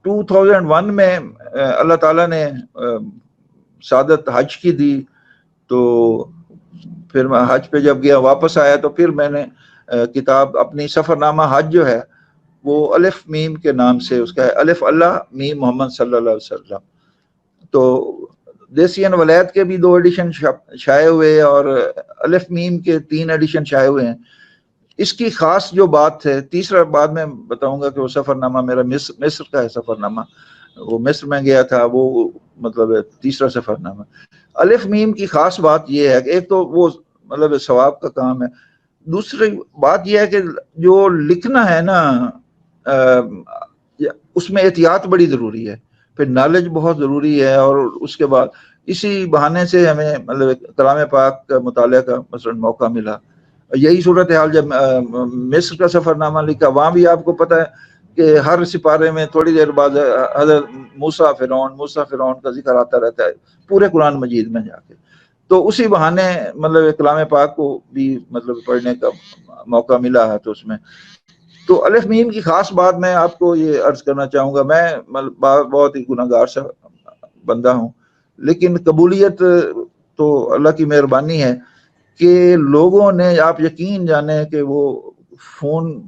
2001 میں اللہ تعالیٰ نے سعادت حج کی دی، تو پھر میں حج پہ جب گیا واپس آیا تو پھر میں نے کتاب اپنی سفر نامہ حج جو ہے وہ الف میم کے نام سے اس کا ہے، الف اللہ میم محمد صلی اللہ علیہ وسلم. تو دیسین ولایت کے بھی 2 ایڈیشن شائع ہوئے اور الف میم کے 3 ایڈیشن شائع ہوئے ہیں. اس کی خاص جو بات ہے، تیسرا بعد میں بتاؤں گا کہ وہ سفر نامہ میرا مصر کا ہے، سفر نامہ وہ مصر میں گیا تھا، وہ مطلب تیسرا سفر نامہ. الف میم کی خاص بات یہ ہے کہ ایک تو وہ مطلب ثواب کا کام ہے، دوسری بات یہ ہے کہ جو لکھنا ہے نا اس میں احتیاط بڑی ضروری ہے، پھر نالج بہت ضروری ہے، اور اس کے بعد اسی بہانے سے ہمیں مطلب کلام پاک کا مطالعہ کا مثلا موقع ملا. یہی صورتحال جب مصر کا سفر نامہ لکھا، وہاں بھی آپ کو پتہ ہے کہ ہر سپارے میں تھوڑی دیر بعد حضرت موسیٰ فرعون کا ذکر آتا رہتا ہے پورے قرآن مجید میں جا کے. تو اسی بہانے مطلب کلام پاک کو بھی مطلب پڑھنے کا موقع ملا ہے. تو اس میں تو الف میم کی خاص بات میں آپ کو یہ عرض کرنا چاہوں گا، میں بہت ہی گناہگار سا بندہ ہوں، لیکن قبولیت تو اللہ کی مہربانی ہے کہ لوگوں نے، آپ یقین جانیں کہ وہ فون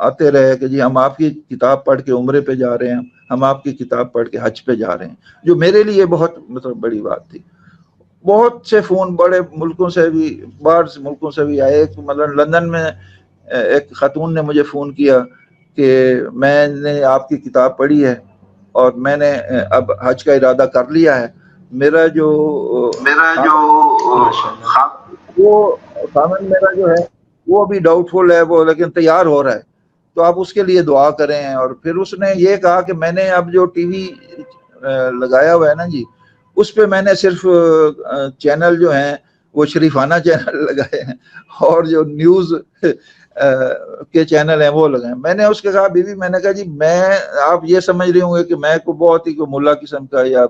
آتے رہے کہ جی ہم آپ کی کتاب پڑھ کے عمرے پہ جا رہے ہیں، ہم آپ کی کتاب پڑھ کے حج پہ جا رہے ہیں، جو میرے لیے بہت مطلب بڑی بات تھی. بہت سے فون بڑے ملکوں سے بھی، باہر سے ملکوں سے بھی آئے. مطلب لندن میں ایک خاتون نے مجھے فون کیا کہ میں نے آپ کی کتاب پڑھی ہے اور میں نے اب حج کا ارادہ کر لیا ہے. میرا جو وہ خامن میرا جو ہے وہ ابھی ڈاؤٹ فل ہے، وہ لیکن تیار ہو رہا ہے، تو آپ اس کے لیے دعا کریں. اور پھر اس نے یہ کہا کہ میں نے اب جو ٹی وی لگایا ہوا ہے نا جی، اس پہ میں نے صرف چینل جو ہیں وہ شریفانہ چینل لگائے ہیں، اور جو نیوز کے چینل ہیں وہ لگائے. میں نے اس کے کہا بیوی، میں نے کہا جی میں، آپ یہ سمجھ رہے ہوں گے کہ میں کو بہت ہی ملا قسم کا یا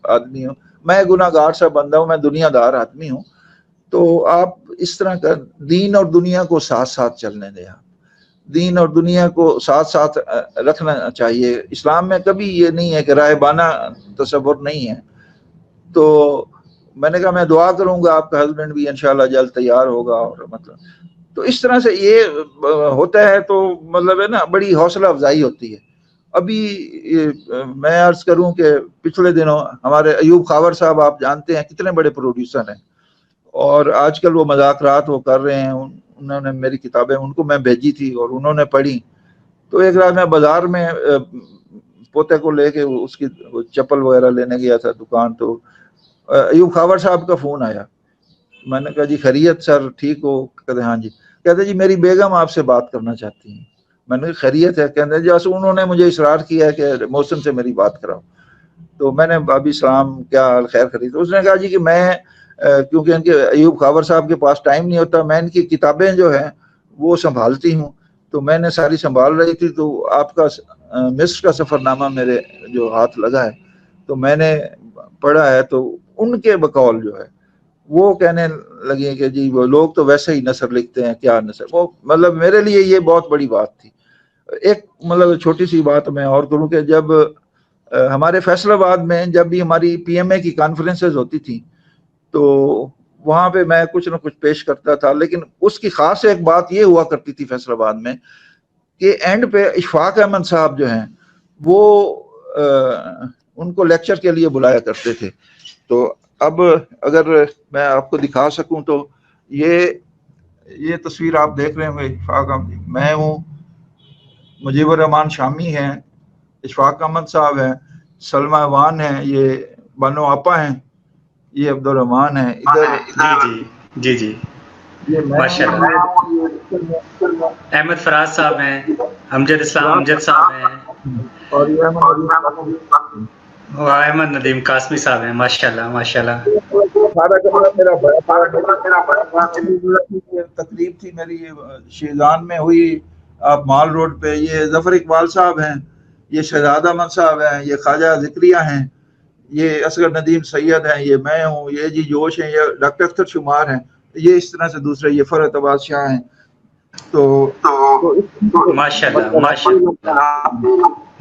آدمی ہوں، میں گناہ گار سا بندہ ہوں، میں دنیا دار آدمی ہوں. تو آپ اس طرح کا دین اور دنیا کو ساتھ ساتھ چلنے دیں، دین اور دنیا کو ساتھ ساتھ رکھنا چاہیے. اسلام میں کبھی یہ نہیں ہے کہ راہبانہ تصور نہیں ہے. تو میں نے کہا میں دعا کروں گا، آپ کا ہسبینڈ بھی انشاءاللہ جلد تیار ہوگا. اور مطلب تو اس طرح سے یہ ہوتا ہے، تو مطلب ہے نا بڑی حوصلہ افزائی ہوتی ہے. ابھی میں عرض کروں کہ پچھلے دنوں ہمارے ایوب خاور صاحب، آپ جانتے ہیں کتنے بڑے پروڈیوسر ہیں، اور آج کل وہ مذاکرات وہ کر رہے ہیں. انہوں نے میری کتابیں ان کو میں بھیجی تھی اور انہوں نے پڑھی. تو ایک رات میں بازار میں پوتے کو لے کے اس کی چپل وغیرہ لینے گیا تھا دکان، تو ایوب خاور صاحب کا فون آیا. میں نے کہا جی خیریت سر، ٹھیک ہو؟ کہتے ہاں جی. کہتے جی میری بیگم آپ سے بات کرنا چاہتی ہیں. میں نے کہا خیریت ہے؟ کہتے جی انہوں نے مجھے اصرار کیا ہے کہ محسن سے میری بات کراؤ. تو میں نے بابی سلام، کیا حال خیر خرید. اس نے کہا جی کہ میں کیونکہ ان کے ایوب خاور صاحب کے پاس ٹائم نہیں ہوتا، میں ان کی کتابیں جو ہیں وہ سنبھالتی ہوں، تو میں نے ساری سنبھال رہی تھی، تو آپ کا مصر کا سفر نامہ میرے جو ہاتھ لگا ہے، تو میں نے پڑھا ہے. تو ان کے بقول جو ہے وہ کہنے لگے کہ جی وہ لوگ تو ویسے ہی نثر لکھتے ہیں، کیا نثر. وہ مطلب میرے لیے یہ بہت بڑی بات تھی. ایک مطلب چھوٹی سی بات میں اور کروں کہ جب ہمارے فیصل آباد میں جب بھی ہماری پی ایم اے کی کانفرنسز ہوتی تھیں، تو وہاں پہ میں کچھ نہ کچھ پیش کرتا تھا. لیکن اس کی خاص ایک بات یہ ہوا کرتی تھی فیصل آباد میں کہ اینڈ پہ اشفاق احمد صاحب جو ہیں وہ ان کو لیکچر کے لیے بلایا کرتے تھے. تو اب اگر میں آپ کو دکھا سکوں تو یہ تصویر آپ دیکھ رہے ہیں اشفاق احمد، میں ہوں، مجیب الرحمان شامی ہیں، اشفاق احمد صاحب ہیں، سلمہ وان ہیں، یہ بانو آپا ہیں، یہ عبد الرحمان ہے ادھر. جی جی ماشاءاللہ. احمد فراز صاحب ہیں، امجد اسلام امجد صاحب ہیں، اور احمد ندیم قاسمی صاحب ہیں. ماشاءاللہ ماشاءاللہ. تقریب تھی میری شیزان میں ہوئی، آپ مال روڈ پہ. یہ ظفر اقبال صاحب ہیں، یہ شہزاد احمد صاحب ہیں، یہ خواجہ ذکریہ ہیں، یہ اصغر ندیم سید ہیں، یہ میں ہوں، یہ جی جوش ہیں، یہ ڈاکٹر اختر شمار ہیں، یہ اس طرح سے دوسرے یہ فرحت عباس شاہ ہیں. تو ماشاءاللہ ماشاءاللہ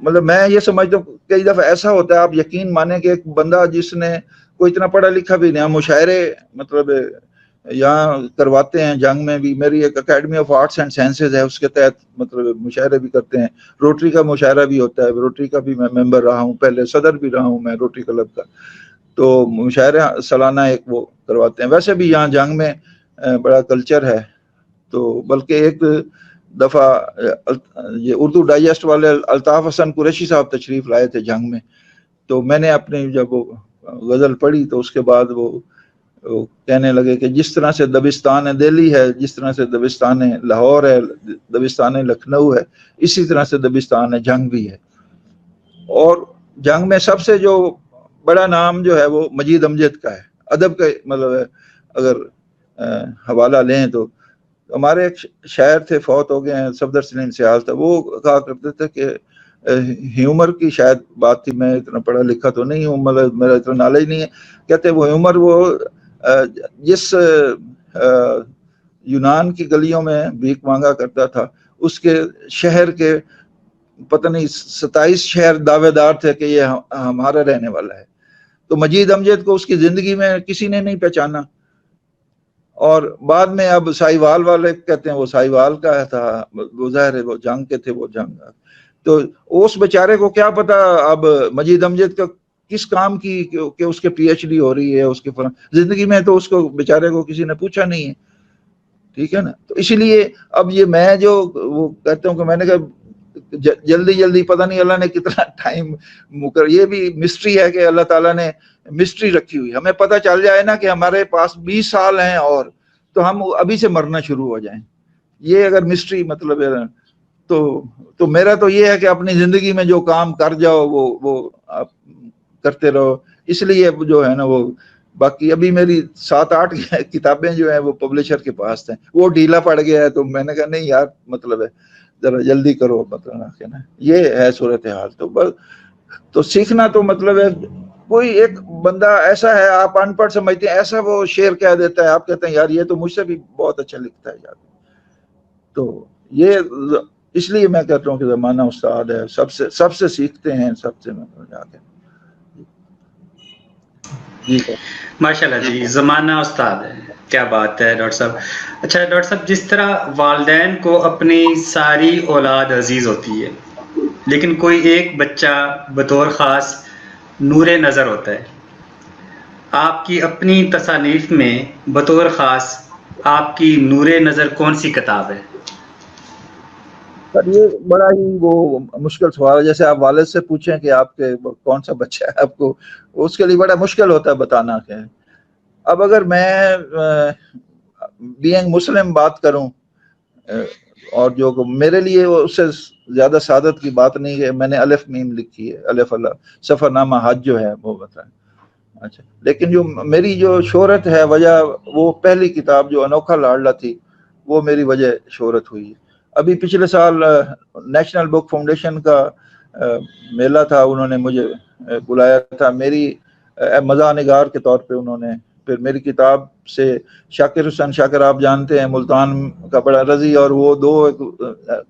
مطلب میں یہ سمجھتا ہوں کئی دفعہ ایسا ہوتا ہے, آپ یقین مانیں کہ ایک بندہ جس نے کوئی اتنا پڑھا لکھا بھی نہیں, ہم مشاعرے مطلب یہاں کرواتے ہیں جنگ میں بھی, میری ایک academy of arts and sciences ہے, اس کے تحت مطلب مشاعرے بھی کرتے ہیں, روٹری کا مشاعرہ بھی ہوتا ہے, روٹری کا بھی میں ممبر رہا ہوں, پہلے صدر بھی رہا ہوں میں روٹری کلب کا, تو مشاعرہ سالانہ ایک وہ کرواتے ہیں. ویسے بھی یہاں جنگ میں بڑا کلچر ہے, تو بلکہ ایک دفعہ یہ اردو ڈائجسٹ والے الطاف حسن قریشی صاحب تشریف لائے تھے جنگ میں, تو میں نے اپنی جب وہ غزل پڑھی تو اس کے بعد وہ کہنے لگے کہ جس طرح سے دبستان دہلی ہے, جس طرح سے دبستان لاہور ہے, دبستان لکھنؤ ہے, اسی طرح سے دبستان جنگ بھی ہے. اور جنگ میں سب سے جو بڑا نام جو ہے وہ مجید امجد کا ہے, ادب کا مطلب اگر حوالہ لیں تو ہمارے ایک شاعر تھے, فوت ہو گئے ہیں, صفدر سلیم سیال تھا, وہ کہا کرتے تھے کہ ہیومر کی شاید بات تھی, میں اتنا پڑھا لکھا تو نہیں ہوں, مطلب میرا اتنا نالج نہیں ہے, کہتے وہ ہیومر وہ جس یونان کی گلیوں میں بھیک مانگا کرتا تھا, اس کے شہر کے پتہ نہیں 27 شہر دعوے دار تھے کہ یہ ہمارا رہنے والا ہے. تو مجید امجد کو اس کی زندگی میں کسی نے نہیں پہچانا, اور بعد میں اب ساہیوال والے کہتے ہیں وہ ساہیوال کا تھا, وہ ظاہر ہے وہ جنگ کے تھے, وہ جنگ, تو اس بیچارے کو کیا پتا اب مجید امجد کا کس کام کی کہ اس کے پی ایچ ڈی ہو رہی ہے, اس کے زندگی میں تو اس کو بیچارے کو کسی نے پوچھا نہیں ہے, ٹھیک ہے نا. تو اسی لیے اب یہ میں جو وہ کہتا ہوں کہ میں نے کہا جلدی پتہ نہیں اللہ نے کتنا ٹائم یہ بھی مسٹری ہے کہ اللہ تعالیٰ نے مسٹری رکھی ہوئی, ہمیں پتہ چل جائے نا کہ ہمارے پاس 20 سال ہیں اور تو ہم ابھی سے مرنا شروع ہو جائیں, یہ اگر مسٹری مطلب ہے تو میرا تو یہ ہے کہ اپنی زندگی میں جو کام کر جاؤ وہ آپ کرتے رہو. اس لیے جو ہے نا وہ باقی ابھی میری 7-8 کتابیں جو ہیں وہ پبلشر کے پاس ہیں, وہ ڈھیلا پڑ گیا ہے, تو میں نے کہا نہیں یار مطلب ہے ذرا جلدی کرو, مطلب نا یہ ہے صورتحال. تو سیکھنا تو مطلب ہے کوئی ایک بندہ ایسا ہے, آپ ان پڑھ سمجھتے ہیں, ایسا وہ شعر کہہ دیتا ہے, آپ کہتے ہیں یار یہ تو مجھ سے بھی بہت اچھا لکھتا ہے یار. تو یہ اس لیے میں کہتا ہوں کہ زمانہ استاد ہے, سب سے سیکھتے ہیں, سب سے جا کے. جی ماشاءاللہ جی, زمانہ استاد ہے, کیا بات ہے ڈاکٹر صاحب. اچھا ڈاکٹر صاحب, جس طرح والدین کو اپنی ساری اولاد عزیز ہوتی ہے, لیکن کوئی ایک بچہ بطور خاص نور نظر ہوتا ہے, آپ کی اپنی تصانیف میں بطور خاص آپ کی نور نظر کون سی کتاب ہے؟ سر یہ بڑا ہی وہ مشکل سوال ہے, جیسے آپ والد سے پوچھیں کہ آپ کے کون سا بچہ ہے آپ کو, اس کے لیے بڑا مشکل ہوتا ہے بتانا کہ. اب اگر میں بینگ مسلم بات کروں, اور جو میرے لیے اس سے زیادہ سعادت کی بات نہیں ہے, میں نے الف میم لکھی ہے, الف اللہ سفر نامہ حج جو ہے وہ بتائیں. اچھا, لیکن جو میری جو شہرت ہے وجہ, وہ پہلی کتاب جو انوکھا لاڈلا تھی, وہ میری وجہ شہرت ہوئی. ابھی پچھلے سال نیشنل بک فاؤنڈیشن کا میلہ تھا, انہوں نے مجھے بلایا تھا, میری مزاح نگار کے طور پہ انہوں نے پھر میری کتاب سے شاکر حسین شاکر آپ جانتے ہیں ملتان کا بڑا رضی, اور وہ دو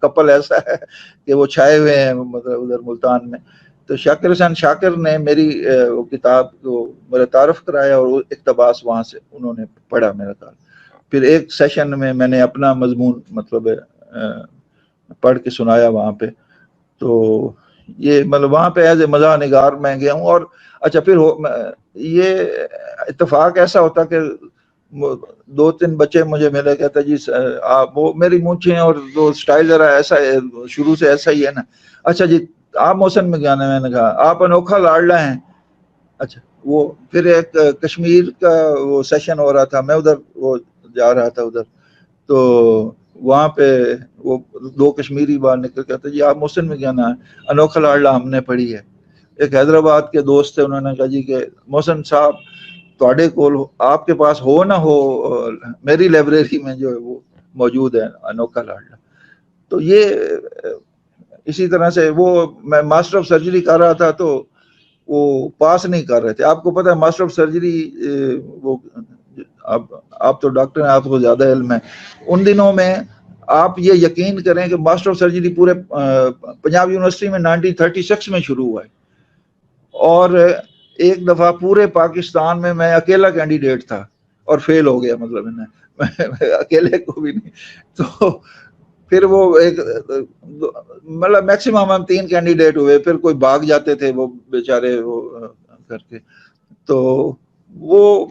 کپل ایسا ہے کہ وہ چھائے ہوئے ہیں مطلب ادھر ملتان میں, تو شاکر حسین شاکر نے میری وہ کتاب کو میرا تعارف کرایا, اور وہ اقتباس وہاں سے انہوں نے پڑھا میرا کال. پھر ایک سیشن میں نے اپنا مضمون مطلب پڑھ کے سنایا وہاں پہ, تو یہ مطلب وہاں پہ ایز اے مزاح نگار میں گیا ہوں. اور اچھا پھر یہ اتفاق ایسا ہوتا کہ 2-3 بچے مجھے ملے, کہتا جی آپ وہ میری مونچھیں اور وہ سٹائل ذرا ایسا ہے, شروع سے ایسا ہی ہے نا. اچھا جی آپ محسن میں گانا, میں نے کہا آپ انوکھا لاڈلا ہیں. اچھا وہ پھر ایک کشمیر کا وہ سیشن ہو رہا تھا, میں ادھر وہ جا رہا تھا ادھر, تو وہاں پہ وہ 2 کشمیری باہر نکل کہتے جی آپ محسن میں گانا ہے, انوکھا لاڈلا ہم نے پڑھی ہے. ایک حیدرآباد کے دوست تھے, انہوں نے کہا جی کہ محسن صاحب تواڈے کول آپ کے پاس ہو نہ ہو, میری لائبریری میں جو ہے وہ موجود ہے انوکھا لاڈلا. تو یہ اسی طرح سے وہ میں ماسٹر آف سرجری کر رہا تھا, تو وہ پاس نہیں کر رہے تھے. آپ کو پتہ ہے ماسٹر آف سرجری, وہ آپ تو ڈاکٹر ہیں, آپ کو زیادہ علم ہے. ان دنوں میں آپ یہ یقین کریں کہ ماسٹر آف سرجری پورے پنجاب یونیورسٹی میں 1936 میں شروع ہوا ہے، اور ایک دفعہ پورے پاکستان میں اکیلا کینڈیڈیٹ تھا اور فیل ہو گیا، مطلب اکیلے کو بھی نہیں. تو پھر وہ ایک مطلب میکسیمم ہم 3 کینڈیڈیٹ ہوئے، پھر کوئی بھاگ جاتے تھے وہ بیچارے وہ کر کے. تو وہ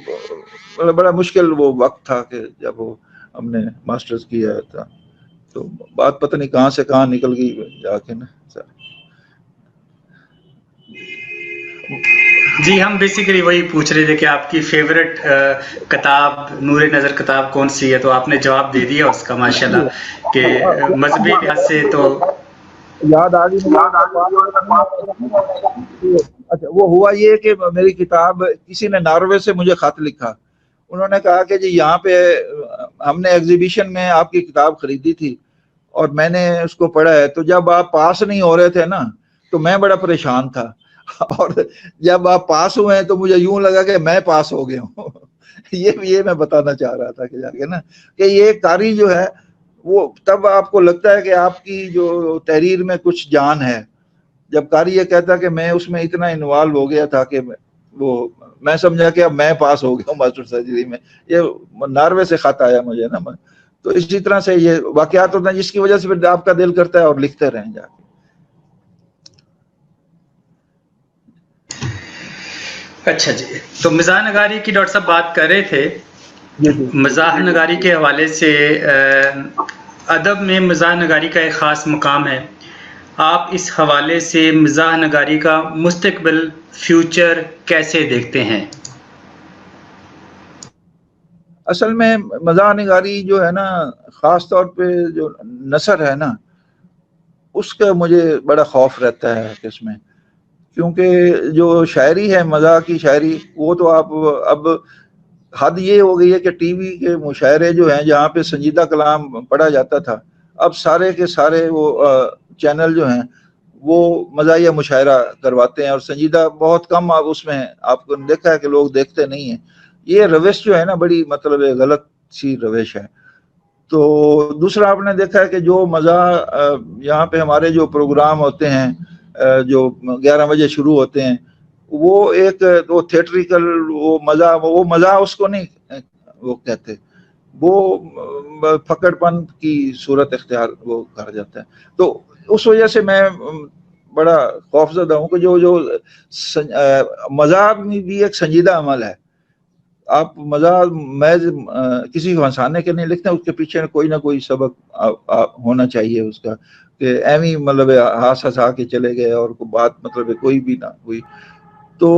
بڑا مشکل وہ وقت تھا کہ جب وہ ہم نے ماسٹرز کیا تھا، تو بات پتہ نہیں کہاں سے کہاں نکل گئی جا کے نا سر. جی ہم بیسیکلی وہی پوچھ رہے تھے کہ آپ کی فیوریٹ کتاب نور نظر کتاب کون سی ہے، تو آپ نے جواب دے دیا اس کا ماشاءاللہ کہ مذہبی لحاظ سے تو یاد آ گئی. اچھا وہ ہوا یہ کہ میری کتاب کسی نے ناروے سے مجھے خط لکھا، انہوں نے کہا کہ جی یہاں پہ ہم نے ایگزیبیشن میں آپ کی کتاب خریدی تھی اور میں نے اس کو پڑھا ہے، تو جب آپ پاس نہیں ہو رہے تھے نا تو میں بڑا پریشان تھا، اور جب آپ پاس ہوئے ہیں تو مجھے یوں لگا کہ میں پاس ہو گیا ہوں. یہ میں بتانا چاہ رہا تھا کہ جا کے نا کہ یہ قاری جو ہے وہ تب آپ کو لگتا ہے کہ آپ کی جو تحریر میں کچھ جان ہے، جب قاری یہ کہتا کہ میں اس میں اتنا انوالو ہو گیا تھا کہ وہ میں سمجھا کہ اب میں پاس ہو گیا ہوں ماسٹر سرجری میں. یہ ناروے سے خط آیا مجھے نا، تو اسی طرح سے یہ واقعات ہوتے ہیں جس کی وجہ سے پھر آپ کا دل کرتا ہے اور لکھتے رہیں جا کے. اچھا جی، تو مزاح نگاری کی ڈاکٹر صاحب بات کر رہے تھے. مزاح نگاری کے حوالے سے ادب میں مزاح نگاری کا ایک خاص مقام ہے. آپ اس حوالے سے مزاح نگاری کا مستقبل فیوچر کیسے دیکھتے ہیں؟ اصل میں مزاح نگاری جو ہے نا، خاص طور پہ جو نثر ہے نا، اس کا مجھے بڑا خوف رہتا ہے کہ اس میں، کیونکہ جو شاعری ہے مزاح کی شاعری، وہ تو آپ اب حد یہ ہو گئی ہے کہ ٹی وی کے مشاعرے جو ہیں جہاں پہ سنجیدہ کلام پڑھا جاتا تھا، اب سارے کے سارے وہ چینل جو ہیں وہ مزاحیہ مشاعرہ کرواتے ہیں، اور سنجیدہ بہت کم آپ اس میں آپ کو دیکھا ہے کہ لوگ دیکھتے نہیں ہیں. یہ روش جو ہے نا بڑی مطلب غلط سی روش ہے. تو دوسرا آپ نے دیکھا ہے کہ جو مزاح یہاں پہ ہمارے جو پروگرام ہوتے ہیں جو 11 بجے شروع ہوتے ہیں، وہ ایک وہ تھیٹریکل وہ مزاح اس کو نہیں وہ کہتے، وہ پھکڑ پن کی صورت اختیار وہ کر جاتا ہے. تو اس وجہ سے میں بڑا خوفزدہ ہوں کہ جو مزاح بھی ایک سنجیدہ عمل ہے. آپ مزاح محض کسی کو ہنسانے کے نہیں لکھتے، اس کے پیچھے کوئی نہ کوئی سبق ہونا چاہیے اس کا، کہ ایویں مطلب ہنسا کے چلے گئے اور بات مطلب کوئی بھی نہ ہوئی. تو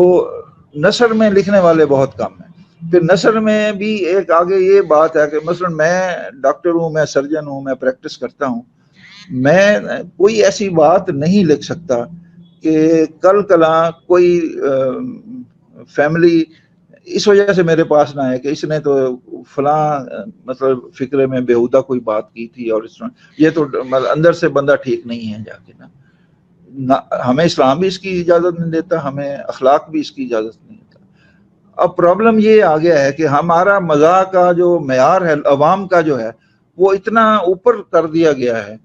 نثر میں لکھنے والے بہت کم ہیں. پھر نثر میں بھی ایک آگے یہ بات ہے کہ مثلا میں ڈاکٹر ہوں، میں سرجن ہوں، میں پریکٹس کرتا ہوں، میں کوئی ایسی بات نہیں لکھ سکتا کہ کل کلاں کوئی فیملی اس وجہ سے میرے پاس نہ ہے کہ اس نے تو فلاں مطلب فکرے میں بیہودہ کوئی بات کی تھی، اور اس طرح یہ تو اندر سے بندہ ٹھیک نہیں ہے جا کے نا. ہمیں اسلام بھی اس کی اجازت نہیں دیتا، ہمیں اخلاق بھی اس کی اجازت نہیں دیتا. اب پرابلم یہ آ گیا ہے کہ ہمارا مزاح کا جو معیار ہے عوام کا جو ہے وہ اتنا اوپر کر دیا گیا ہے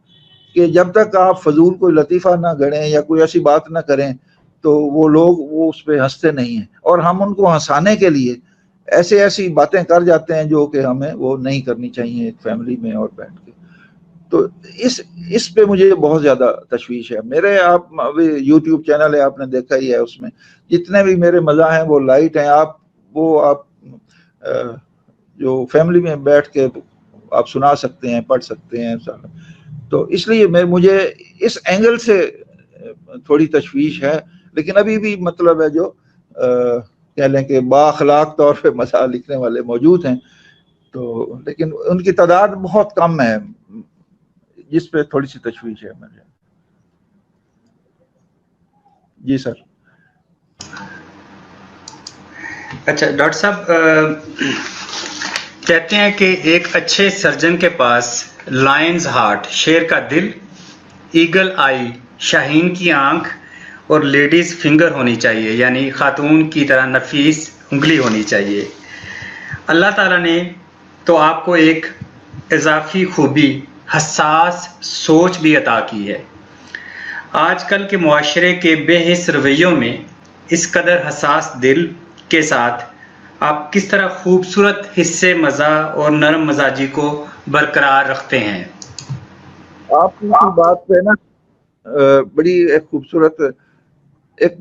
کہ جب تک آپ فضول کوئی لطیفہ نہ گڑھیں یا کوئی ایسی بات نہ کریں تو وہ لوگ وہ اس پہ ہنستے نہیں ہیں، اور ہم ان کو ہنسانے کے لیے ایسی باتیں کر جاتے ہیں جو کہ ہمیں وہ نہیں کرنی چاہیے ایک فیملی میں اور بیٹھ کے. تو اس پہ مجھے بہت زیادہ تشویش ہے. میرے آپ یوٹیوب چینل ہے، آپ نے دیکھا ہی ہے، اس میں جتنے بھی میرے مزاح ہیں وہ لائٹ ہیں. آپ جو فیملی میں بیٹھ کے آپ سنا سکتے ہیں، پڑھ سکتے ہیں. تو اس لیے مجھے اس اینگل سے تھوڑی تشویش ہے، لیکن ابھی بھی مطلب ہے جو کہہ لیں کہ با اخلاق طور پہ مزاح لکھنے والے موجود ہیں، تو لیکن ان کی تعداد بہت کم ہے، جس پہ تھوڑی سی تشویش ہے مجھے. جی سر. اچھا ڈاکٹر صاحب کہتے ہیں کہ ایک اچھے سرجن کے پاس لائنز ہارٹ شیر کا دل، ایگل آئی شاہین کی آنکھ اور لیڈیز فنگر ہونی چاہیے، یعنی خاتون کی طرح نفیس انگلی ہونی چاہیے. اللہ تعالیٰ نے تو آپ کو ایک اضافی خوبی حساس سوچ بھی عطا کی ہے۔ آج کل کے معاشرے کے بے حس رویوں میں اس قدر حساس دل کے ساتھ آپ کس طرح خوبصورت حصے مزہ اور نرم مزاجی کو برقرار رکھتے ہیں؟ آپ کی بات پہ نا بڑی ایک خوبصورت، ایک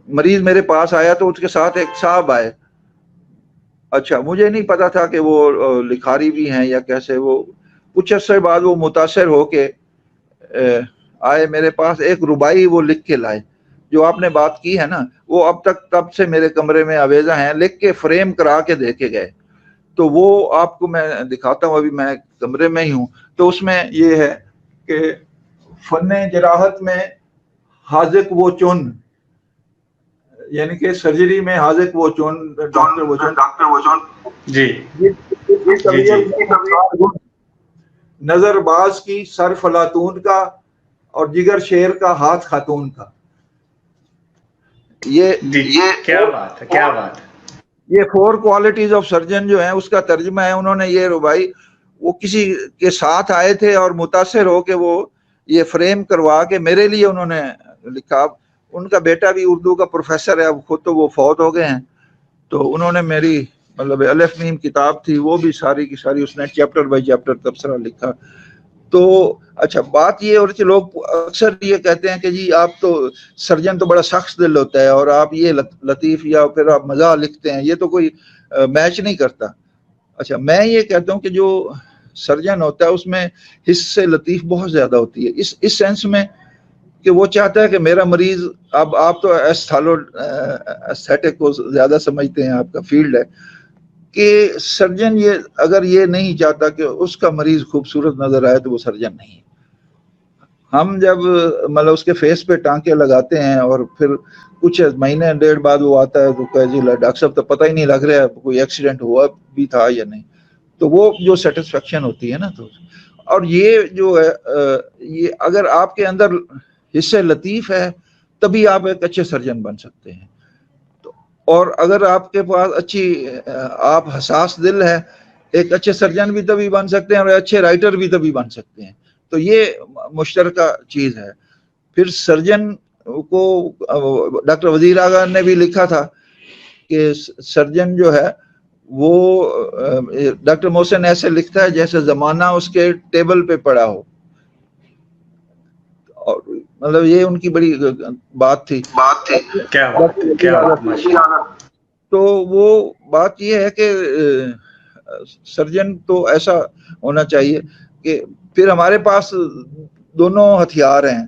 مریض میرے پاس آیا تو اس کے ساتھ ایک صاحب آئے. اچھا مجھے نہیں پتا تھا کہ وہ لکھاری بھی ہیں یا کیسے. وہ کچھ عرصے بعد وہ متاثر ہو کے آئے میرے پاس. ایک ربائی وہ لکھ کے لائے جو آپ نے بات کی ہے نا، وہ اب تک تب سے میرے کمرے میں آویزہ ہیں، لکھ کے فریم کرا کے دے کے گئے. تو وہ آپ کو میں دکھاتا ہوں، ابھی میں کمرے میں ہی ہوں. تو اس میں یہ ہے کہ فن جراحت میں حاذق و چن، یعنی کہ سرجری میں حاذق و چن، ڈاکٹر و چن. جی نظر باز کی سر فلاطون کا اور جگر شیر کا ہاتھ خاتون کا. یہ کیا بات ہے، کیا بات ہے. یہ 4 کوالٹیز آف سرجن جو ہیں اس کا ترجمہ ہے. انہوں نے یہ ربائی وہ کسی کے ساتھ آئے تھے اور متاثر ہو کے وہ یہ فریم کروا کے میرے لیے انہوں نے لکھا. ان کا بیٹا بھی اردو کا پروفیسر ہے، اب خود تو وہ فوت ہو گئے ہیں. تو انہوں نے میری مطلب الف میم کتاب تھی وہ بھی ساری کی ساری اس نے چیپٹر بائی چیپٹر تبصرہ لکھا. تو اچھا بات یہ، اور لوگ اکثر یہ کہتے ہیں کہ جی آپ تو سرجن تو بڑا سخت دل ہوتا ہے اور آپ یہ لطیف یا پھر آپ مزاح لکھتے ہیں، یہ تو کوئی میچ نہیں کرتا. اچھا میں یہ کہتا ہوں کہ جو سرجن ہوتا ہے اس میں حس سے لطیف بہت زیادہ ہوتی ہے، اس سینس میں کہ وہ چاہتا ہے کہ میرا مریض، اب آپ تو ایستھیٹک کو زیادہ سمجھتے ہیں، آپ کا فیلڈ ہے، کہ سرجن یہ اگر یہ نہیں چاہتا کہ اس کا مریض خوبصورت نظر آئے تو وہ سرجن نہیں. ہم جب مطلب اس کے فیس پہ ٹانکے لگاتے ہیں اور پھر کچھ مہینے ڈیڑھ بعد وہ آتا ہے تو کہ جی ڈاکٹر صاحب تو پتہ ہی نہیں لگ رہا ہے کوئی ایکسیڈنٹ ہوا بھی تھا یا نہیں، تو وہ جو سیٹسفیکشن ہوتی ہے نا. تو اور یہ جو ہے یہ اگر آپ کے اندر حصے لطیف ہے تبھی آپ ایک اچھے سرجن بن سکتے ہیں. اور اگر آپ کے پاس اچھی آپ حساس دل ہے، ایک اچھے سرجن بھی تبھی بن سکتے ہیں اور اچھے رائٹر بھی تبھی بن سکتے ہیں. تو یہ مشترکہ چیز ہے. پھر سرجن کو ڈاکٹر وزیر آغا نے بھی لکھا تھا کہ سرجن جو ہے وہ ڈاکٹر محسن ایسے لکھتا ہے جیسے زمانہ اس کے ٹیبل پہ پڑا ہو. اور مطلب یہ ان کی بڑی بات تھی. کیا بات. تو وہ بات یہ ہے کہ سرجن تو ایسا ہونا چاہیے کہ پھر ہمارے پاس دونوں ہتھیار ہیں.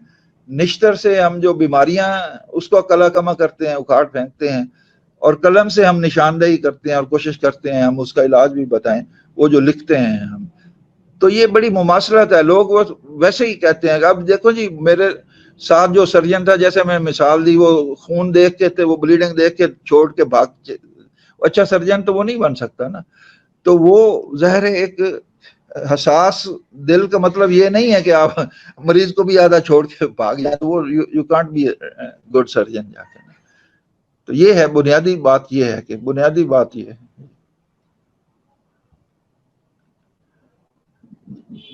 نشتر سے ہم جو بیماریاں اس کو کلا کما کرتے ہیں، اکھاڑ پھینکتے ہیں، اور قلم سے ہم نشاندہی کرتے ہیں اور کوشش کرتے ہیں ہم اس کا علاج بھی بتائیں، وہ جو لکھتے ہیں ہم. تو یہ بڑی مماثلت ہے. لوگ وہ ویسے ہی کہتے ہیں. اب دیکھو جی میرے ساتھ جو سرجن تھا، جیسے میں مثال دی، وہ خون دیکھ کے تھے، وہ بلیڈنگ دیکھ کے چھوڑ کے بھاگ. اچھا سرجن تو وہ نہیں بن سکتا نا. تو وہ ظاہر ہے ایک حساس دل کا مطلب یہ نہیں ہے کہ آپ مریض کو بھی آدھا چھوڑ کے بھاگ جائیں، تو وہ you can't be good surgeon جا کے. تو یہ ہے بنیادی بات، یہ ہے کہ بنیادی بات یہ ہے.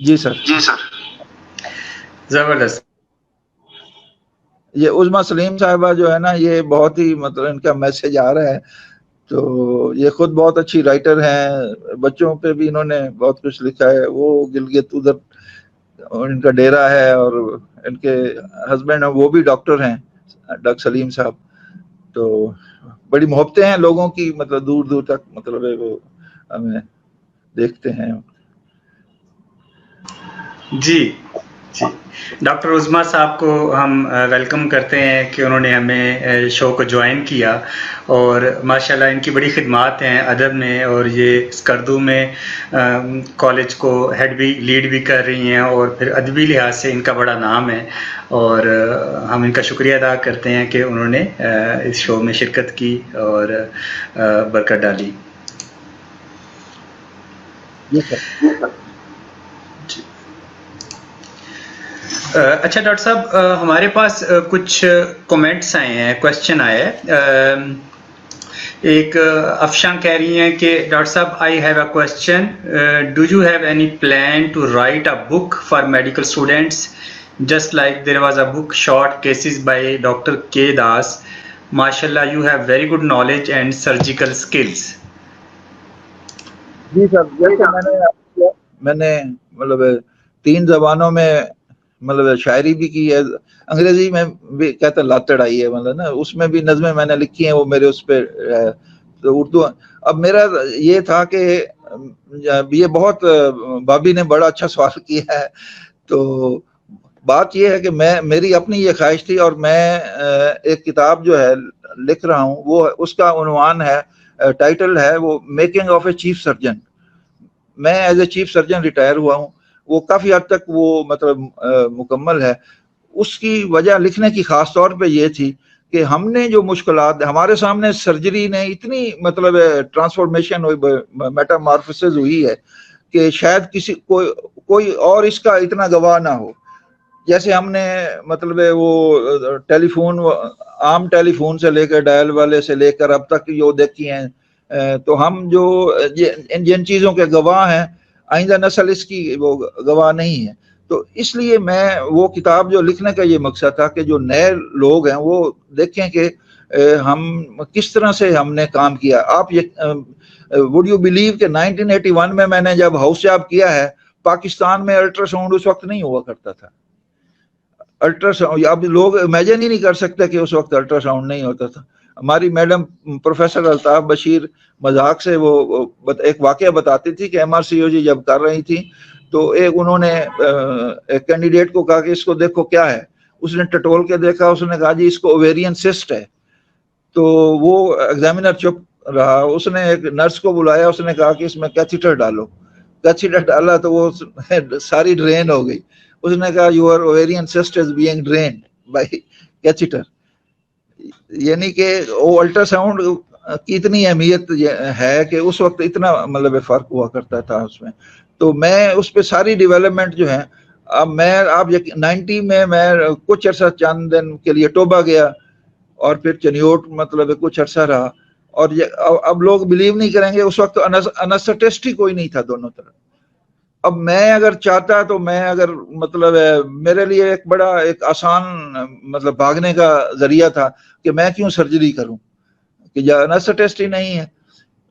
جی سر. زبردست. یہ عظمیٰ سلیم صاحبہ جو ہے نا، یہ بہت ہی مطلب ان کا میسج آ رہا ہے. تو یہ خود بہت اچھی رائٹر ہیں، بچوں پہ بھی انہوں نے بہت کچھ لکھا ہے. وہ گلگت ادھر ان کا ڈیرا ہے، اور ان کے ہسبینڈ وہ بھی ڈاکٹر ہیں، ڈاکٹر سلیم صاحب. تو بڑی محبتیں ہیں لوگوں کی، مطلب دور دور تک مطلب وہ ہمیں دیکھتے ہیں. جی جی، ڈاکٹر عظمیٰ صاحب کو ہم ویلکم کرتے ہیں کہ انہوں نے ہمیں شو کو جوائن کیا، اور ماشاءاللہ ان کی بڑی خدمات ہیں ادب میں، اور یہ اسکردو میں کالج کو لیڈ بھی کر رہی ہیں، اور پھر ادبی لحاظ سے ان کا بڑا نام ہے. اور ہم ان کا شکریہ ادا کرتے ہیں کہ انہوں نے اس شو میں شرکت کی اور برکت ڈالی. اچھا ڈاکٹر صاحب، ہمارے پاس کچھ کومنٹس آئے ہیں، کوشچن آئے ہیں. ایک افشاں کہہ رہی ہیں کہ ڈاکٹر صاحب I have a question, do you have any plan to write a book for medical students just like there was a book short cases by doctor K Das, ماشاء اللہ you have very good knowledge and surgical skills. جی sir, جیسے میں نے مطلب 3 زبانوں میں مطلب شاعری بھی کی ہے, انگریزی میں بھی کہتے لاتڑائی ہے مطلب نا, اس میں بھی نظمیں میں نے لکھی ہیں, وہ میرے اس پہ تو اردو. اب میرا یہ تھا کہ یہ بہت بھابھی نے بڑا اچھا سوال کیا ہے, تو بات یہ ہے کہ میری اپنی یہ خواہش تھی, اور میں ایک کتاب جو ہے لکھ رہا ہوں, وہ اس کا عنوان ہے, ٹائٹل ہے وہ making of a chief surgeon. میں as a chief surgeon retire ہوا ہوں, وہ کافی حد تک وہ مطلب مکمل ہے. اس کی وجہ لکھنے کی خاص طور پہ یہ تھی کہ ہم نے جو مشکلات ہمارے سامنے, سرجری نے اتنی مطلب ٹرانسفارمیشن ہوئی, میٹامارفسز ہوئی ہے کہ شاید کسی کوئی اور اس کا اتنا گواہ نہ ہو. جیسے ہم نے مطلب وہ ٹیلی فون, عام ٹیلی فون سے لے کر ڈائل والے سے لے کر اب تک جو دیکھی ہیں, تو ہم جو جن چیزوں کے گواہ ہیں, آئندہ نسل اس کی وہ گواہ نہیں ہے. تو اس لیے میں وہ کتاب جو لکھنے کا یہ مقصد تھا کہ جو نئے لوگ ہیں وہ دیکھیں کہ ہم کس طرح سے ہم نے کام کیا. آپ وڈ یو بلیو کہ 1981 میں نے جب ہاؤس جاب کیا ہے, پاکستان میں الٹرا ساؤنڈ اس وقت نہیں ہوا کرتا تھا. الٹرا ساؤنڈ اب لوگ امیجن ہی نہیں کر سکتے کہ اس وقت الٹرا ساؤنڈ نہیں ہوتا تھا. ہماری میڈم پروفیسر الطاف بشیر مذاق سے وہ ایک واقعہ بتاتی تھی کہ MRCOG جب کر رہی تھی تو انہوں نے ایک کینڈیڈیٹ کو کہا کہ اس کو دیکھو کیا ہے. اس نے ٹٹول کے دیکھا, اس نے کہا جی اس کو اوویرین سسٹ ہے. تو وہ ایگزامینر چپ رہا, اس نے ایک نرس کو بلایا, اس نے کہا کہ اس میں کیتھیٹر ڈالو. کیتھیٹر ڈالا تو وہ ساری ڈرین ہو گئی. اس نے کہا your ovarian cyst is being drained by catheter. یعنی کہ وہ الٹرا ساؤنڈ کی اتنی اہمیت ہے کہ اس وقت اتنا مطلب فرق ہوا کرتا تھا اس میں. تو میں اس پہ ساری ڈیولپمنٹ جو ہے, اب میں آپ 90 میں کچھ عرصہ چند دن کے لیے ٹوبا گیا, اور پھر چنیوٹ مطلب کچھ عرصہ رہا. اور اب لوگ بلیو نہیں کریں گے, اس وقت انسٹسٹ ہی کوئی نہیں تھا دونوں طرف. اب میں اگر چاہتا تو میں اگر مطلب میرے لیے ایک بڑا ایک آسان مطلب بھاگنے کا ذریعہ تھا کہ میں کیوں سرجری کروں کہ انسٹسٹ ہی نہیں ہے.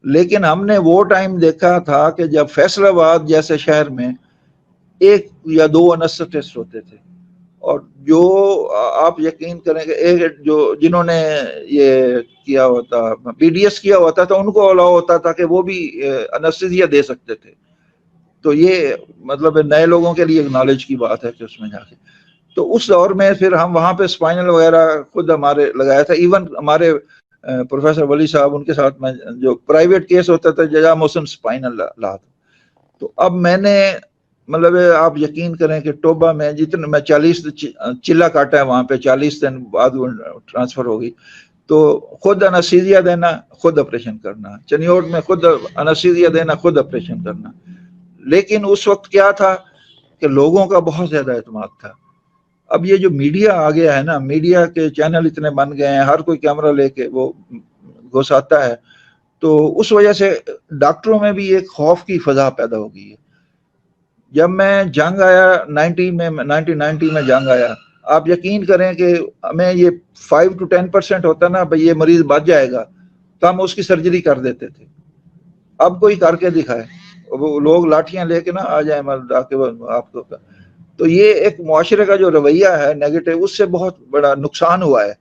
لیکن ہم نے وہ ٹائم دیکھا تھا کہ جب فیصل آباد جیسے شہر میں 1 یا 2 انسٹسٹ ہوتے تھے, اور جو آپ یقین کریں کہ ایک جو جنہوں نے یہ کیا ہوتا BDS کیا ہوتا تھا, ان کو الاؤ ہوتا تھا کہ وہ بھی انستھیزیا دے سکتے تھے. تو یہ مطلب نئے لوگوں کے لیے ایک نالج کی بات ہے کہ اس میں جا کے, تو اس دور میں پھر ہم وہاں پہ اسپائنل وغیرہ خود ہمارے لگایا تھا. ایون ہمارے پروفیسر ولی صاحب, ان کے ساتھ میں جو پرائیویٹ کیس ہوتا تھا ججا محسن اسپائنل لا تھا. تو اب میں نے مطلب آپ یقین کریں کہ ٹوبا میں جتنے میں 40 چلا کاٹا ہے وہاں پہ, 40 دن بعد ٹرانسفر ہو گئی. تو خود انستھیزیا دینا, خود آپریشن کرنا. چنیوٹ میں خود انستھیزیا دینا, خود آپریشن کرنا. لیکن اس وقت کیا تھا کہ لوگوں کا بہت زیادہ اعتماد تھا. اب یہ جو میڈیا آ گیا ہے نا, میڈیا کے چینل اتنے بن گئے ہیں, ہر کوئی کیمرہ لے کے وہ گھساتا ہے, تو اس وجہ سے ڈاکٹروں میں بھی ایک خوف کی فضا پیدا ہو گئی ہے. جب میں جنگ آیا 1990 میں جنگ آیا, آپ یقین کریں کہ ہمیں یہ 5 to 10% ہوتا نا بھئی یہ مریض بچ جائے گا, تو ہم اس کی سرجری کر دیتے تھے. اب کوئی کر کے دکھائے, وہ لوگ لاٹھیاں لے کے نا آ جائیں آپ کو. تو یہ ایک معاشرے کا جو رویہ ہے نیگیٹو, اس سے بہت بڑا نقصان ہوا ہے.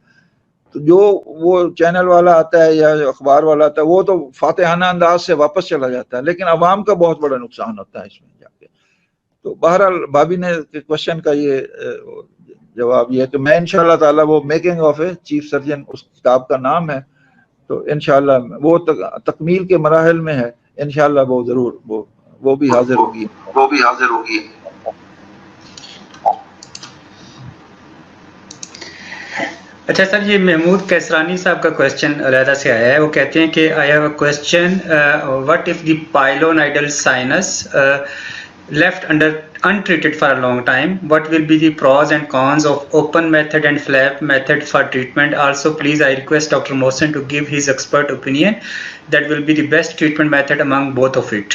تو جو وہ چینل والا آتا ہے یا اخبار والا آتا ہے, وہ تو فاتحانہ انداز سے واپس چلا جاتا ہے, لیکن عوام کا بہت بڑا نقصان ہوتا ہے اس میں جا کے. تو بہرحال بھابھی نے کوشچن کا یہ جواب یہ ہے کہ میں انشاءاللہ تعالی وہ making of a chief surgeon اس کتاب کا نام ہے, تو انشاءاللہ وہ تکمیل کے مراحل میں ہے. انشاءاللہ وہ ضرور وہ بھی حاضر ہوگی. اچھا سر, یہ محمود کیسرانی صاحب کا کوشچن علیحدہ سے آیا ہے. وہ کہتے ہیں کہ I have a question, what if the pilonidal sinus left untreated for a long time. What will be the pros and cons of open method and flap method for treatment? Also, please, I request Dr. Mohsen to give his expert opinion that will be the best treatment method among both of it.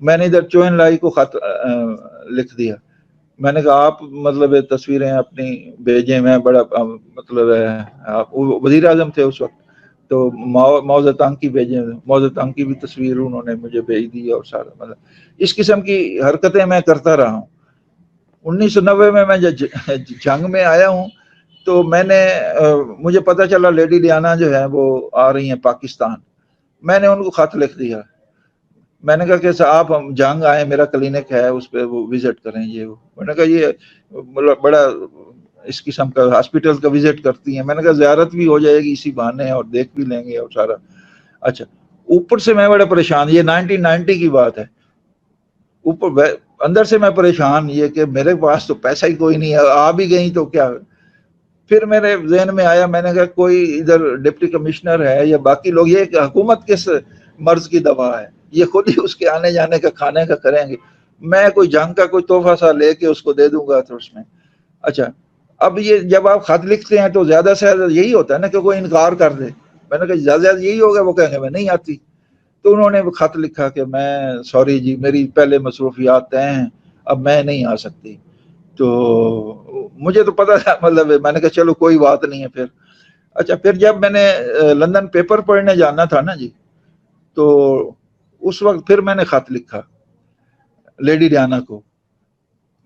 میں نے ادھر چوئن لائی کو خط لکھ دیا. میں نے کہا آپ مطلب تصویریں اپنی بھیجیں, میں بڑا مطلب وزیر اعظم تھے اس وقت, تو ماؤ زیدان کی بھیجیں. ماؤ زیدان کی بھی تصویر انہوں نے مجھے بھیج دی, اور سارا مطلب اس قسم کی حرکتیں میں کرتا رہا ہوں. 1990 میں جنگ میں آیا ہوں, تو میں نے مجھے پتہ چلا لیڈی ڈیانا جو ہے وہ آ رہی ہیں پاکستان. میں نے ان کو خط لکھ دیا, میں نے کہا کہ آپ جنگ آئے, میرا کلینک ہے اس پہ وہ وزٹ کریں. یہ میں نے کہا یہ بڑا اس قسم کا ہاسپٹل کا وزٹ کرتی ہیں. میں نے کہا زیارت بھی ہو جائے گی اسی بہانے, اور دیکھ بھی لیں گے اور سارا. اچھا, اوپر سے میں بڑا پریشان, یہ 1990 کی بات ہے, اوپر اندر سے میں پریشان یہ کہ میرے پاس تو پیسہ ہی کوئی نہیں ہے, آ بھی گئی تو کیا. پھر میرے ذہن میں آیا, میں نے کہا کوئی ادھر ڈپٹی کمشنر ہے یا باقی لوگ, یہ کہ حکومت کس مرض کی دوا ہے, یہ خود ہی اس کے آنے جانے کا کھانے کا کریں گے, میں کوئی جنگ کا کوئی تحفہ سا لے کے اس کو دے دوں گا تو اس میں. اچھا, اب یہ جب آپ خط لکھتے ہیں تو زیادہ سے زیادہ یہی ہوتا ہے نا کہ کوئی انکار کر دے. میں نے کہا زیادہ سے زیادہ یہی ہوگا, وہ کہیں گے میں نہیں آتی. تو انہوں نے خط لکھا کہ میں سوری جی, میری پہلے مصروفیات طے ہیں, اب میں نہیں آ سکتی. تو مجھے تو پتا تھا, مطلب میں نے کہا چلو کوئی بات نہیں ہے پھر. اچھا, پھر جب میں نے لندن پیپر پڑھنے جانا تھا نا جی, تو اس وقت پھر میں نے خط لکھا لیڈی ڈیانا کو.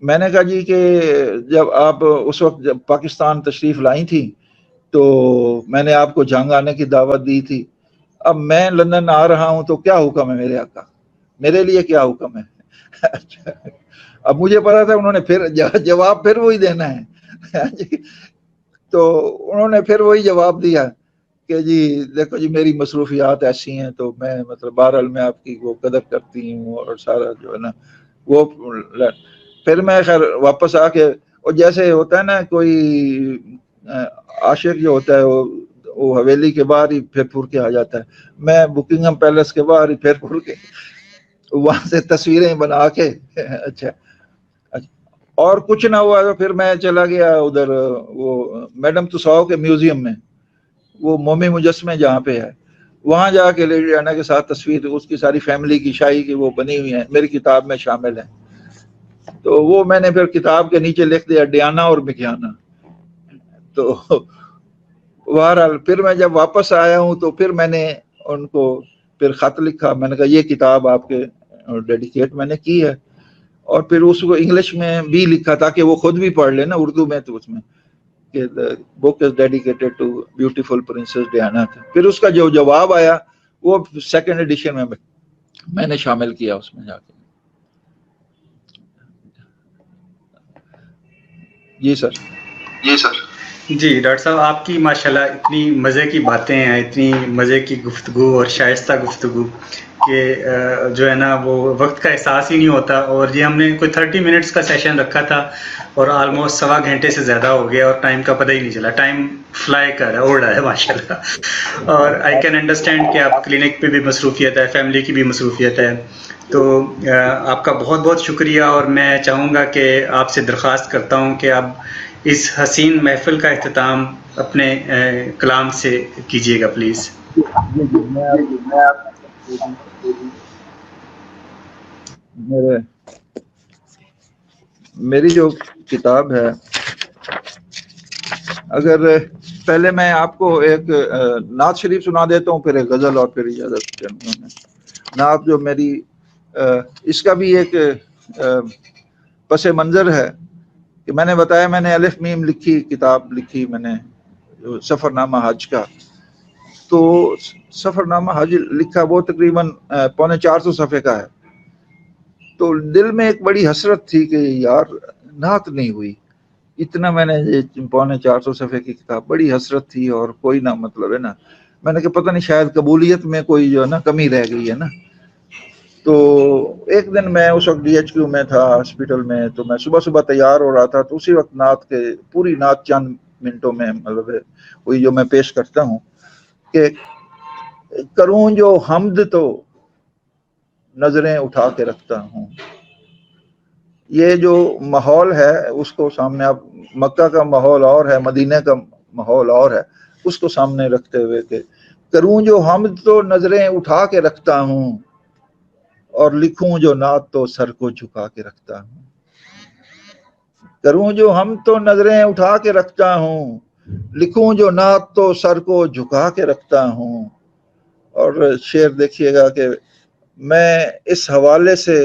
میں نے کہا جی کہ جب آپ اس وقت جب پاکستان تشریف لائی تھی تو میں نے آپ کو جنگ آنے کی دعوت دی تھی, اب میں لندن آ رہا ہوں تو کیا حکم ہے میرے آقا, میرے لیے کیا حکم ہے. اب مجھے پتا تھا انہوں نے پھر جواب پھر وہی دینا ہے. تو انہوں نے پھر وہی جواب دیا کہ جی دیکھو جی میری مصروفیات ایسی ہیں, تو میں مطلب بہرحال میں آپ کی وہ قدر کرتی ہوں اور سارا جو ہے نا وہ. پھر میں خیر واپس آ کے, اور جیسے ہوتا ہے نا کوئی عاشق جو ہوتا ہے وہ حویلی کے باہر ہی پھر پھر کے آ جاتا ہے, میں بکنگھم پیلس کے باہر ہی پھر پھر کے وہاں سے تصویریں بنا کے. اچھا, اور کچھ نہ ہوا تو پھر میں چلا گیا ادھر وہ میڈم تساؤ کے میوزیم میں, وہ مومی مجسمے جہاں پہ ہے, وہاں جا کے لیڈی ڈیانا کے ساتھ تصویر اس کی ساری فیملی کی شاہی کی وہ بنی ہوئی ہیں, میری کتاب میں شامل ہیں. تو وہ میں نے پھر کتاب کے نیچے لکھ دیا ڈیانا اور مکیانا. تو بہرحال پھر میں جب واپس آیا ہوں تو پھر میں نے ان کو پھر خط لکھا, میں نے کہا یہ کتاب آپ کے ڈیڈیکیٹ میں نے کی ہے, اور پھر اس کو انگلش میں بھی لکھا تاکہ وہ خود بھی پڑھ لے نا اردو میں, تو اس میں کہ book is dedicated to beautiful princess Diana. پھر اس کا جو جواب آیا وہ سیکنڈ ایڈیشن میں نے شامل کیا اس میں جا کے. جی سر. جی ڈاکٹر صاحب, آپ کی ماشاءاللہ اتنی مزے کی باتیں ہیں, اتنی مزے کی گفتگو اور شائستہ گفتگو کہ جو ہے نا وہ وقت کا احساس ہی نہیں ہوتا. اور یہ ہم نے کوئی 30 منٹس کا سیشن رکھا تھا اور آلموسٹ 1.25 گھنٹے سے زیادہ ہو گیا, اور ٹائم کا پتہ ہی نہیں چلا, ٹائم فلائی کر رہا ہے, اڑ رہا ہے ماشاءاللہ. اور آئی کین انڈرسٹینڈ کہ آپ کلینک پہ بھی مصروفیت ہے, فیملی کی بھی مصروفیت ہے. تو آپ کا بہت بہت شکریہ, اور میں چاہوں گا کہ آپ سے درخواست کرتا ہوں کہ آپ اس حسین محفل کا اختتام اپنے کلام سے کیجیے گا پلیز. میری جو کتاب ہے, اگر پہلے میں آپ کو ایک نعت شریف سنا دیتا ہوں, پھر ایک غزل, اور پھر اجازت. نعت جو میری اس کا بھی ایک پس منظر ہے کہ میں نے بتایا میں نے الف میم لکھی, کتاب لکھی میں نے سفر نامہ حج کا. تو سفر نامہ حج لکھا وہ تقریباً 450 صفحے کا ہے. تو دل میں ایک بڑی حسرت تھی کہ یار نعت نہیں ہوئی. اتنا میں نے 450 صفحے کی کتاب, بڑی حسرت تھی, اور کوئی نہ مطلب ہے نا, میں نے کہا پتہ نہیں شاید قبولیت میں کوئی جو ہے نا کمی رہ گئی ہے نا. تو ایک دن میں اس وقت DHQ میں تھا ہاسپٹل میں, تو میں صبح صبح تیار ہو رہا تھا, تو اسی وقت نعت کے پوری نعت چند منٹوں میں مطلب وہی جو میں پیش کرتا ہوں کہ کروں جو حمد تو نظریں اٹھا کے رکھتا ہوں. یہ جو ماحول ہے اس کو سامنے, اب مکہ کا ماحول اور ہے, مدینہ کا ماحول اور ہے, اس کو سامنے رکھتے ہوئے کہ کروں جو حمد تو نظریں اٹھا کے رکھتا ہوں, اور لکھوں جو نعت تو سر کو جھکا کے رکھتا ہوں، کروں جو ہم تو نظریں اٹھا کے رکھتا ہوں، لکھوں جو نعت تو سر کو جھکا کے رکھتا ہوں۔ اور شعر دیکھیے گا کہ میں اس حوالے سے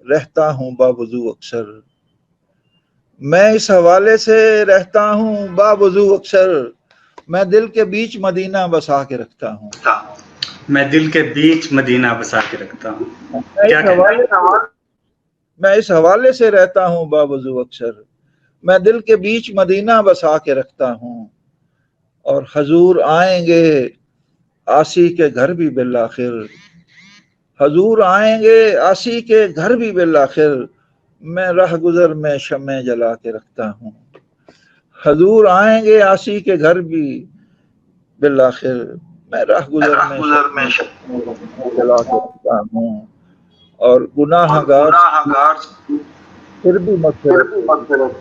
رہتا ہوں باوضو اکثر، میں اس حوالے سے رہتا ہوں باوضو اکثر، میں دل کے بیچ مدینہ بسا کے رکھتا ہوں، میں دل کے بیچ مدینہ بسا کے رکھتا ہوں۔ کیا میں اس حوالے سے رہتا ہوں باوضو اکثر، میں دل کے بیچ مدینہ بسا کے رکھتا ہوں، اور حضور آئیں گے آسی کے گھر بھی بالآخر، حضور آئیں گے آسی کے گھر بھی بالآخر، میں راہ گزر میں شمع جلا کے رکھتا ہوں، حضور آئیں گے آسی کے گھر بھی بالآخر، میں راہ گزر میں شمع جلا کے رکھتا ہوں، اور گناہ گار پھر بھی مغفرت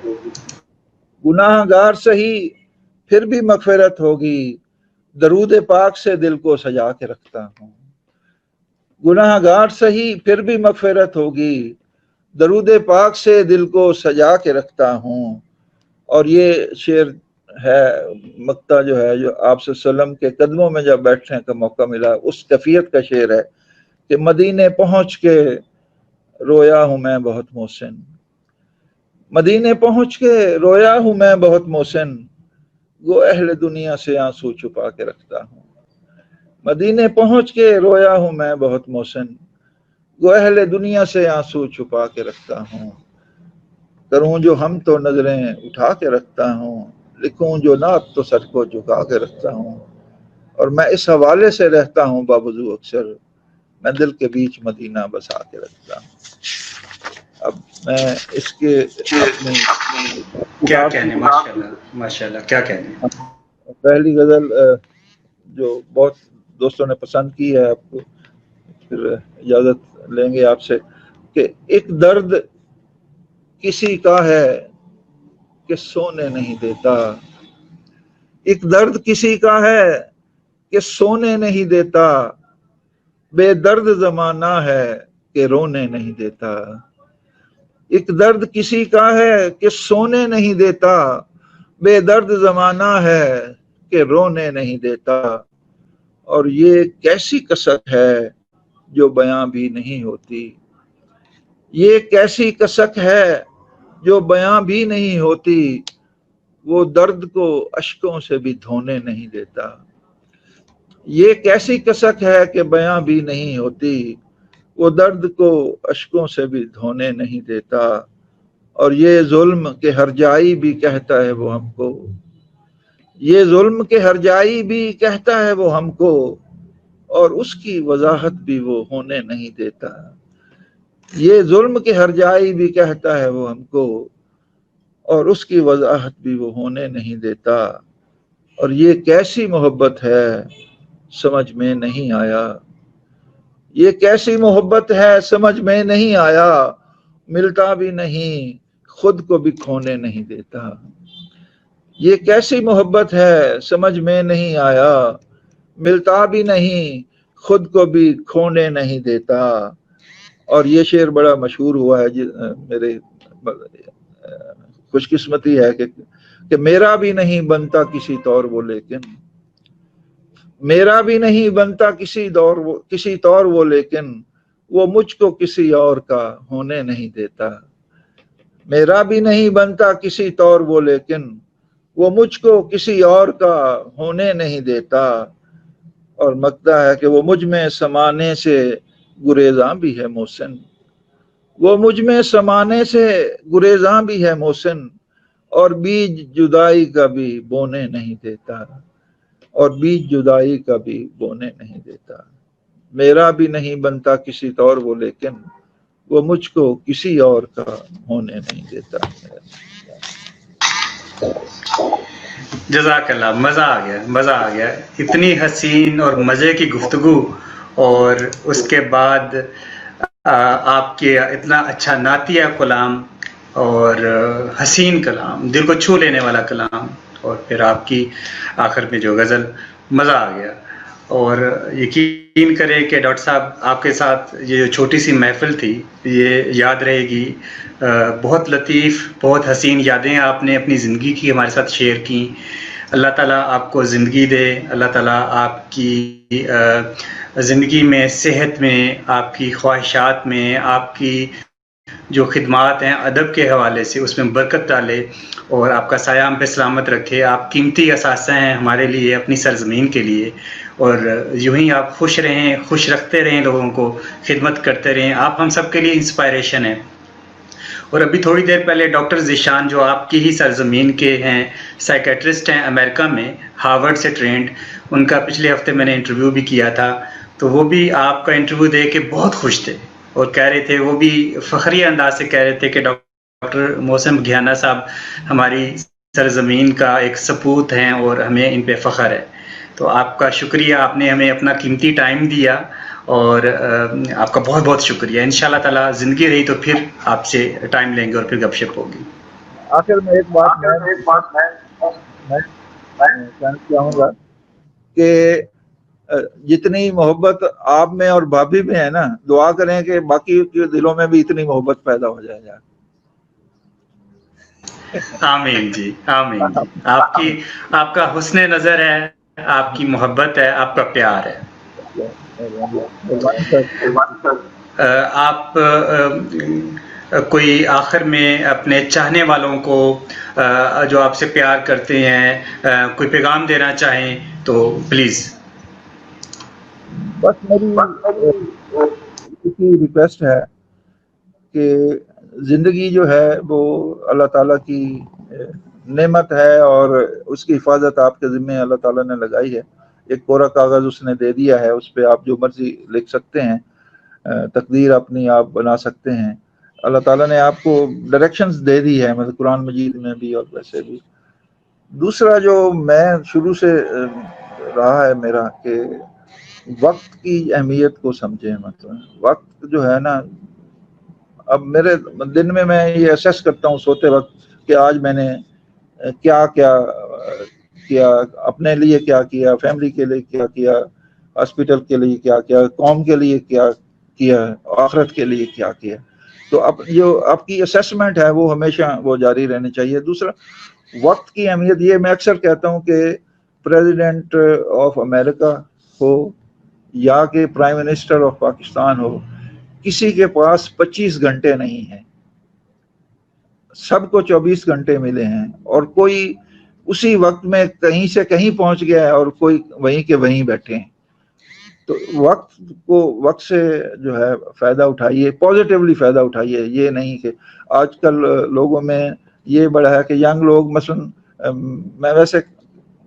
ہوگی، گناہ گار سہی پھر بھی مغفرت ہوگی، درود پاک سے دل کو سجا کے رکھتا ہوں، گناہ گار سہی پھر بھی مغفرت ہوگی، درود پاک سے دل کو سجا کے رکھتا ہوں۔ اور یہ شعر ہے مقطع جو ہے جو آپ صلی اللہ علیہ وسلم کے قدموں میں جب بیٹھنے کا موقع ملا اس کیفیت کا شعر ہے کہ مدینے پہنچ کے رویا ہوں میں بہت محسن، مدینے پہنچ کے رویا ہوں میں بہت محسن، گو اہل دنیا سے آنسو چھپا کے رکھتا ہوں، مدینے پہنچ کے رویا ہوں میں بہت محسن، گو اہل دنیا سے آنسو چھپا کے رکھتا ہوں، کروں جو ہم تو نظریں اٹھا کے رکھتا ہوں، لکھوں جو نعت تو سر کو جھکا کے رکھتا ہوں، اور میں اس حوالے سے رہتا ہوں باوضو اکثر، میں دل کے بیچ مدینہ بسا کے رکھتا ہوں۔ اب میں اس کے کیا کہنے، ماشاءاللہ ماشاءاللہ، کیا کہنے۔ پہلی غزل جو بہت دوستوں نے پسند کی ہے، آپ کو پھر اجازت لیں گے آپ سے کہ ایک درد کسی کا ہے کہ سونے نہیں دیتا، ایک درد کسی کا ہے کہ سونے نہیں دیتا، بے درد زمانہ ہے کہ رونے نہیں دیتا، ایک درد کسی کا ہے کہ سونے نہیں دیتا، بے درد زمانہ ہے کہ رونے نہیں دیتا، اور یہ کیسی کسک ہے جو بیاں بھی نہیں ہوتی، یہ کیسی کسک ہے جو بیاں بھی نہیں ہوتی، وہ درد کو اشکوں سے بھی دھونے نہیں دیتا، یہ کیسی کسک ہے کہ بیاں بھی نہیں ہوتی، وہ درد کو اشکوں سے بھی دھونے نہیں دیتا، اور یہ ظلم کے ہر جائی بھی کہتا ہے وہ ہم کو، یہ ظلم کے ہر جائی بھی کہتا ہے وہ ہم کو، اور اس کی وضاحت بھی وہ ہونے نہیں دیتا، یہ ظلم کے ہر جائی بھی کہتا ہے وہ ہم کو، اور اس کی وضاحت بھی وہ ہونے نہیں دیتا، اور یہ کیسی محبت ہے سمجھ میں نہیں آیا، یہ کیسی محبت ہے سمجھ میں نہیں آیا، ملتا بھی نہیں خود کو بھی کھونے نہیں دیتا، یہ کیسی محبت ہے سمجھ میں نہیں آیا، ملتا بھی نہیں خود کو بھی کھونے نہیں دیتا، اور یہ شعر بڑا مشہور ہوا ہے میرے خوش قسمتی ہے کہ میرا بھی نہیں بنتا کسی طور وہ، لیکن میرا بھی نہیں بنتا کسی طور وہ، لیکن وہ مجھ کو کسی اور کا ہونے نہیں دیتا، میرا بھی نہیں بنتا کسی طور وہ، لیکن وہ مجھ کو کسی اور کا ہونے نہیں دیتا، اور مقطع ہے کہ وہ مجھ میں سمانے سے گریزاں بھی ہے محسن، وہ مجھ میں سمانے سے گریزاں بھی ہے محسن، اور بیج جدائی کا بھی بونے نہیں دیتا، اور بیج جدائی کا بھی بونے نہیں دیتا، میرا بھی نہیں بنتا کسی طور وہ، لیکن وہ مجھ کو کسی اور کا ہونے نہیں دیتا۔ جزاک اللہ، مزہ آ گیا، مزہ آ گیا، اتنی حسین اور مزے کی گفتگو، اور اس کے بعد آپ کے اتنا اچھا نعتیہ کلام اور حسین کلام، دل کو چھو لینے والا کلام، اور پھر آپ کی آخر میں جو غزل، مزہ آ گیا۔ اور یقین کریں کہ ڈاکٹر صاحب آپ کے ساتھ یہ جو چھوٹی سی محفل تھی یہ یاد رہے گی. بہت لطیف، بہت حسین یادیں آپ نے اپنی زندگی کی ہمارے ساتھ شیئر کی. اللہ تعالیٰ آپ کو زندگی دے، اللہ تعالیٰ آپ کی زندگی میں، صحت میں، آپ کی خواہشات میں، آپ کی جو خدمات ہیں ادب کے حوالے سے اس میں برکت ڈالے اور آپ کا سایہ ہم پہ سلامت رکھے. آپ قیمتی اثاثہ ہیں ہمارے لیے، اپنی سرزمین کے لیے، اور یوں ہی آپ خوش رہیں، خوش رکھتے رہیں، لوگوں کو خدمت کرتے رہیں. آپ ہم سب کے لیے انسپائریشن ہیں. اور ابھی تھوڑی دیر پہلے ڈاکٹر ذیشان جو آپ کی ہی سرزمین کے ہیں، سائیکیٹرسٹ ہیں امریکہ میں، ہارورڈ سے ٹرینڈ، ان کا پچھلے ہفتے میں نے انٹرویو بھی کیا تھا. تو وہ بھی آپ کا انٹرویو دے کے بہت خوش تھے اور کہہ رہے تھے، وہ بھی فخریہ انداز سے کہہ رہے تھے کہ ڈاکٹر محسن بگھیانہ صاحب ہماری سرزمین کا ایک سپوت ہیں اور ہمیں ان پہ فخر ہے. تو آپ کا شکریہ، آپ نے ہمیں اپنا قیمتی ٹائم دیا اور آپ کا بہت بہت شکریہ. انشاءاللہ تعالی زندگی رہی تو پھر آپ سے ٹائم لیں گے اور پھر گپ شپ ہوگی. آخر میں ایک بات میں کہنا چاہوں گا کہ جتنی محبت آپ میں اور بھابھی میں ہے نا، دعا کریں کہ باقی کے دلوں میں بھی اتنی محبت پیدا ہو جائے گا. آمین جی، آمین جی. آپ کا حسن نظر ہے، آپ کی محبت ہے، آپ کا پیار ہے. آپ کوئی آخر میں اپنے چاہنے والوں کو جو آپ سے پیار کرتے ہیں کوئی پیغام دینا چاہیں تو پلیز. بس میری ریکویسٹ ہے کہ زندگی جو ہے وہ اللہ تعالیٰ کی نعمت ہے اور اس کی حفاظت آپ کے ذمہ اللہ تعالیٰ نے لگائی ہے. ایک کورا کاغذ اس نے دے دیا ہے، اس پہ آپ جو مرضی لکھ سکتے ہیں، تقدیر اپنی آپ بنا سکتے ہیں. اللہ تعالیٰ نے آپ کو ڈائریکشنز دے دی ہے، مطلب قرآن مجید میں بھی اور ویسے بھی. دوسرا جو میں شروع سے رہا ہے میرا کہ وقت کی اہمیت کو سمجھیں. مطلب وقت جو ہے نا، اب میرے دن میں یہ اسیس کرتا ہوں سوتے وقت کہ آج میں نے کیا کیا کیا، اپنے لیے کیا کیا، فیملی کے لیے کیا کیا، ہاسپٹل کے لیے کیا کیا، قوم کے لیے کیا کیا، آخرت کے لیے کیا کیا. تو اب جو آپ کی اسیسمنٹ ہے وہ ہمیشہ وہ جاری رہنی چاہیے. دوسرا وقت کی اہمیت، یہ میں اکثر کہتا ہوں کہ پریزیڈنٹ آف امریکہ ہو یا کہ پرائم منسٹر آف پاکستان ہو، کسی کے پاس 25 گھنٹے نہیں ہیں، سب کو 24 گھنٹے ملے ہیں، اور کوئی اسی وقت میں کہیں سے کہیں پہنچ گیا ہے اور کوئی وہیں کے وہیں بیٹھے ہیں. تو وقت سے جو ہے فائدہ اٹھائیے، پازیٹیولی فائدہ اٹھائیے. یہ نہیں کہ آج کل لوگوں میں یہ بڑا ہے کہ ینگ لوگ، مثلا میں ویسے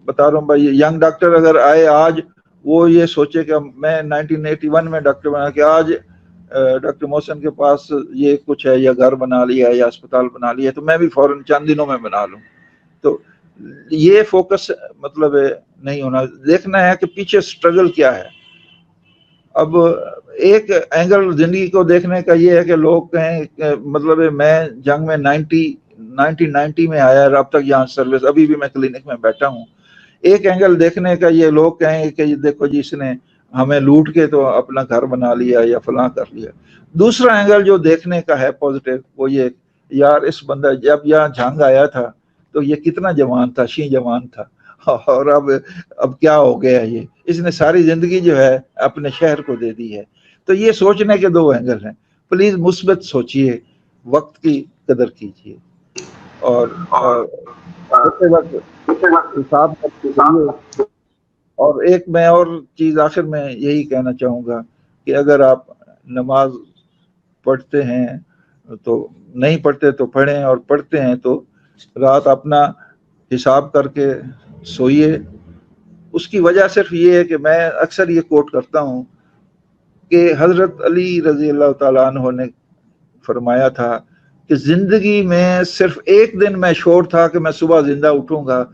بتا رہا ہوں بھائی، ینگ ڈاکٹر اگر آئے آج، وہ یہ سوچے کہ میں 1981 میں ڈاکٹر بنا کہ آج ڈاکٹر محسن کے پاس یہ کچھ ہے، یا گھر بنا لیا یا اسپتال بنا لیا، تو میں بھی فوراً چند دنوں میں بنا لوں. تو یہ فوکس مطلب نہیں ہونا، دیکھنا ہے کہ پیچھے سٹرگل کیا ہے. اب ایک اینگل زندگی کو دیکھنے کا یہ ہے کہ لوگ کہیں کہ مطلب میں جنگ میں 1990 میں آیا، اب تک یہاں سروس، ابھی بھی میں کلینک میں بیٹھا ہوں. ایک اینگل دیکھنے کا یہ لوگ کہیں کہ دیکھو جی اس نے ہمیں لوٹ کے تو اپنا گھر بنا لیا یا فلاں کر لیا. دوسرا اینگل جو دیکھنے کا ہے پازیٹیو، وہ یہ یار اس بندہ جب یہاں جنگ آیا تھا تو یہ کتنا جوان تھا، شی جوان تھا، اور اب کیا ہو گیا، یہ اس نے ساری زندگی جو ہے اپنے شہر کو دے دی ہے. تو یہ سوچنے کے دو اینگل ہیں. پلیز مثبت سوچئے، وقت کی قدر کیجیے، اور حساب کیجیے. اور ایک میں اور چیز آخر میں یہی کہنا چاہوں گا کہ اگر آپ نماز پڑھتے ہیں تو نہیں پڑھتے تو پڑھیں، اور پڑھتے ہیں تو رات اپنا حساب کر کے سوئیے. اس کی وجہ صرف یہ ہے کہ میں اکثر یہ کوٹ کرتا ہوں کہ حضرت علی رضی اللہ تعالیٰ عنہ نے فرمایا تھا کہ زندگی میں صرف ایک دن میں شور تھا کہ میں صبح زندہ اٹھوں گا،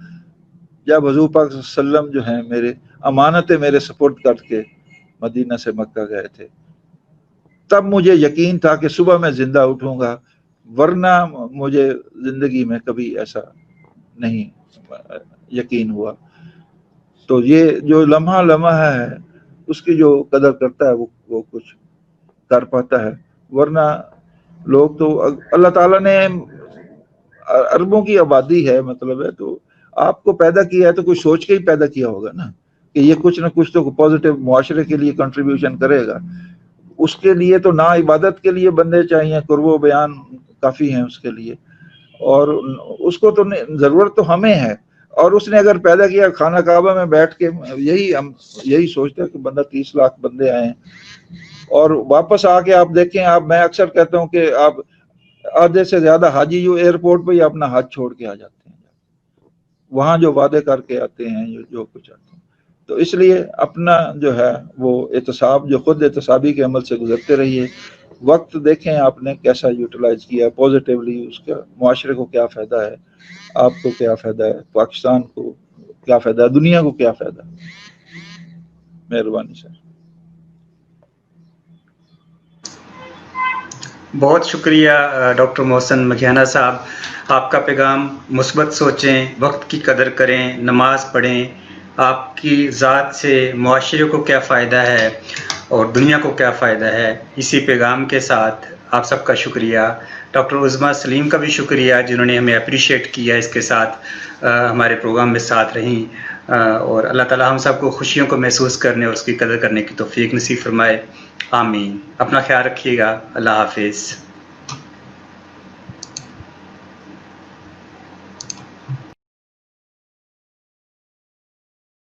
جب حضور پاک صلی اللہ علیہ وسلم جو ہیں میرے امانتیں میرے سپرد کر کے مدینہ سے مکہ گئے تھے. تب مجھے یقین تھا کہ صبح میں زندہ اٹھوں گا، ورنہ مجھے زندگی میں کبھی ایسا نہیں یقین ہوا. تو یہ جو لمحہ لمحہ ہے اس کی جو قدر کرتا ہے وہ کچھ کر پاتا ہے، ورنہ لوگ تو اللہ تعالیٰ نے اربوں کی آبادی ہے، مطلب ہے تو آپ کو پیدا کیا ہے تو کوئی سوچ کے ہی پیدا کیا ہوگا نا کہ یہ کچھ نہ کچھ تو پازیٹیو معاشرے کے لیے کنٹریبیوشن کرے گا. اس کے لیے تو نہ عبادت کے لیے بندے چاہیے، قرب و بیان کافی ہیں اس کے لیے، اور اس کو تو ضرورت تو ہمیں ہے. اور اس نے اگر پیدا کیا خانہ کعبہ میں بیٹھ کے، ہم یہی سوچتے ہیں کہ بندہ 30 لاکھ بندے آئے اور واپس آ کے آپ دیکھیں، میں اکثر کہتا ہوں کہ آپ آدھے سے زیادہ حاجی جو ایئرپورٹ پہ ہی اپنا حج چھوڑ کے آ جاتے ہیں، وہاں جو وعدے کر کے آتے ہیں، جو کچھ آتے ہیں. تو اس لیے اپنا جو ہے وہ احتساب، جو خود احتسابی کے عمل سے گزرتے رہیے. وقت دیکھیں آپ نے کیسا یوٹیلائز کیا پازیٹیولی، اس کا معاشرے کو کیا فائدہ ہے، آپ کو کیا فائدہ ہے، پاکستان کو کیا فائدہ ہے، دنیا کو کیا فائدہ ہے. مہربانی سر. بہت شکریہ ڈاکٹر محسن مکھیانہ صاحب. آپ کا پیغام مثبت سوچیں، وقت کی قدر کریں، نماز پڑھیں، آپ کی ذات سے معاشرے کو کیا فائدہ ہے اور دنیا کو کیا فائدہ ہے، اسی پیغام کے ساتھ آپ سب کا شکریہ. ڈاکٹر عظمیٰ سلیم کا بھی شکریہ جنہوں نے ہمیں اپریشیٹ کیا، اس کے ساتھ ہمارے پروگرام میں ساتھ رہیں، اور اللہ تعالی ہم سب کو خوشیوں کو محسوس کرنے اور اس کی قدر کرنے کی توفیق نصیب فرمائے. آمین. اپنا خیال رکھیے گا. اللہ حافظ.